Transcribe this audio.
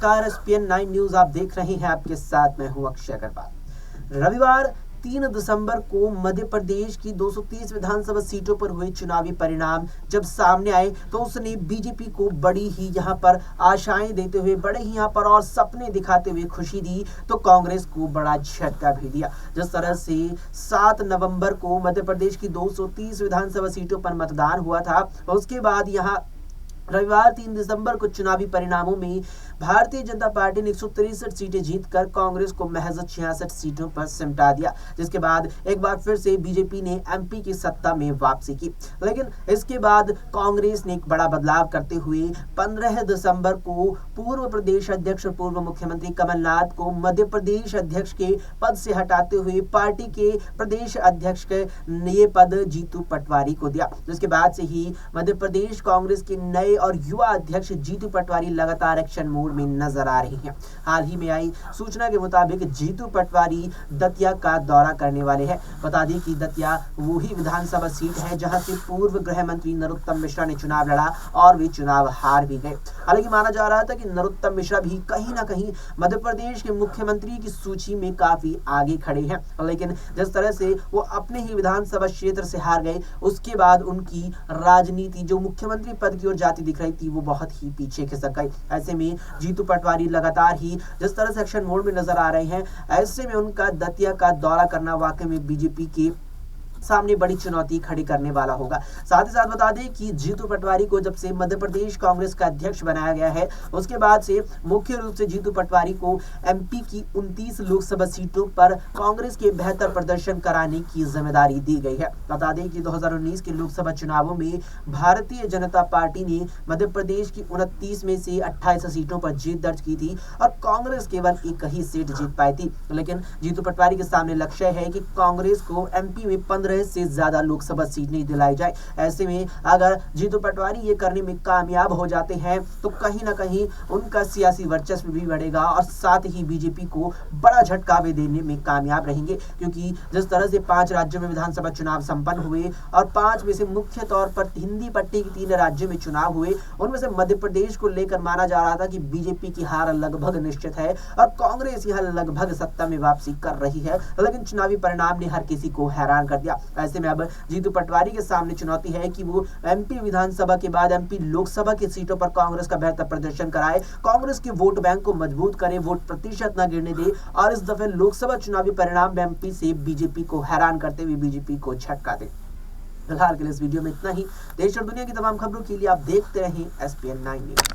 नमस्कार, ESPN 9 news आप देख रहे हैं। आपके साथ मैं हूं अक्षय अग्रवाल। रविवार 3 दिसंबर को मध्य प्रदेश की 230 विधानसभा सीटों पर हुए चुनावी परिणाम जब सामने आए तो उसने बीजेपी को बड़ी ही यहां पर आशाएं देते हुए, बड़े ही यहां पर और सपने दिखाते हुए खुशी दी, तो कांग्रेस को बड़ा झटका भी दिया। जिस तरह से 7 नवंबर को मध्य प्रदेश की 230 विधानसभा सीटों पर मतदान हुआ था, उसके बाद यहां रविवार 3 दिसंबर को चुनावी परिणामों में भारतीय जनता पार्टी ने 163 सीटें जीतकर कांग्रेस को महज 66 सीटों पर सिमटा दिया, जिसके बाद एक बार फिर से बीजेपी ने एमपी की सत्ता में वापसी की। लेकिन इसके बाद कांग्रेस ने एक बड़ा बदलाव करते हुए 15 दिसंबर को पूर्व प्रदेश अध्यक्ष और पूर्व मुख्यमंत्री कमलनाथ को मध्य प्रदेश अध्यक्ष के पद से हटाते हुए पार्टी के प्रदेश अध्यक्ष के ये पद जीतू पटवारी को दिया। जिसके बाद से ही मध्य प्रदेश कांग्रेस के नए और युवा अध्यक्ष जीतू पटवारी लगातार एक्शन मोड में नजर आ रही हैं। हाल ही में आई सूचना के मुताबिक जीतू पटवारी दतिया का दौरा करने वाले हैं। बता दें कि दतिया वही विधानसभा सीट है जहां से पूर्व गृह मंत्री नरोत्तम मिश्रा ने चुनाव लड़ा और वे चुनाव हार भी गए। हालांकि माना जा रहा था कि नरोत्तम मिश्रा भी कहीं ना कहीं मध्य प्रदेश के मुख्यमंत्री की सूची में काफी आगे खड़े हैं, लेकिन जिस तरह से वो अपने ही विधानसभा क्षेत्र से हार गए, उसके बाद उनकी राजनीति जो मुख्यमंत्री पद की ओर जाती दिख रही थी वो बहुत ही पीछे खिसक गई। ऐसे में जीतू पटवारी लगातार ही जिस तरह से एक्शन मोड में नजर आ रहे हैं, ऐसे में उनका दतिया का दौरा करना वाकई में बीजेपी के सामने बड़ी चुनौती खड़ी करने वाला होगा। साथ ही साथ बता दें कि जीतू पटवारी को जब से मध्य प्रदेश कांग्रेस का अध्यक्ष बनाया गया है, उसके बाद से मुख्य रूप से जीतू पटवारी को एमपी की 29 लोकसभा सीटों पर कांग्रेस के बेहतर प्रदर्शन कराने की जिम्मेदारी दी गई है। बता दें कि 2019 के लोकसभा चुनावों में भारतीय जनता पार्टी ने मध्य प्रदेश की 29 में से 28 सीटों पर जीत दर्ज की थी और कांग्रेस केवल एक ही सीट जीत पाई थी। लेकिन जीतू पटवारी के सामने लक्ष्य है कि कांग्रेस को एमपी में 15 से ज्यादा लोकसभा सीट नहीं दिलाई जाए। ऐसे में अगर जीतू पटवारी ये करने में कामयाब हो जाते हैं तो कहीं ना कहीं उनका सियासी वर्चस्व भी बढ़ेगा और साथ ही बीजेपी को बड़ा झटका भी देने में कामयाब रहेंगे, क्योंकि जिस तरह से 5 राज्यों में विधानसभा चुनाव संपन्न हुए और 5 में से मुख्य तौर पर हिंदी पट्टी के 3 राज्यों में चुनाव हुए, उनमें से मध्य प्रदेश को लेकर माना जा रहा था कि बीजेपी की हार लगभग निश्चित है और कांग्रेस यह लगभग सत्ता में वापसी कर रही है। लेकिन चुनावी परिणाम ने हर किसी को हैरान कर दिया। ऐसे में अब जीतू पटवारी के सामने चुनौती है कि वो एमपी विधानसभा के बाद एमपी लोकसभा की सीटों पर कांग्रेस का बेहतर प्रदर्शन कराए, कांग्रेस के वोट बैंक को मजबूत करे, वोट प्रतिशत न गिरने दे और इस दफे लोकसभा चुनावी परिणाम में एमपी से बीजेपी को हैरान करते हुए बीजेपी को झटका दे। फिलहाल के लिए इस वीडियो में इतना ही। देश और दुनिया की तमाम खबरों के लिए आप देखते रहें एसपीएन 9 न्यूज।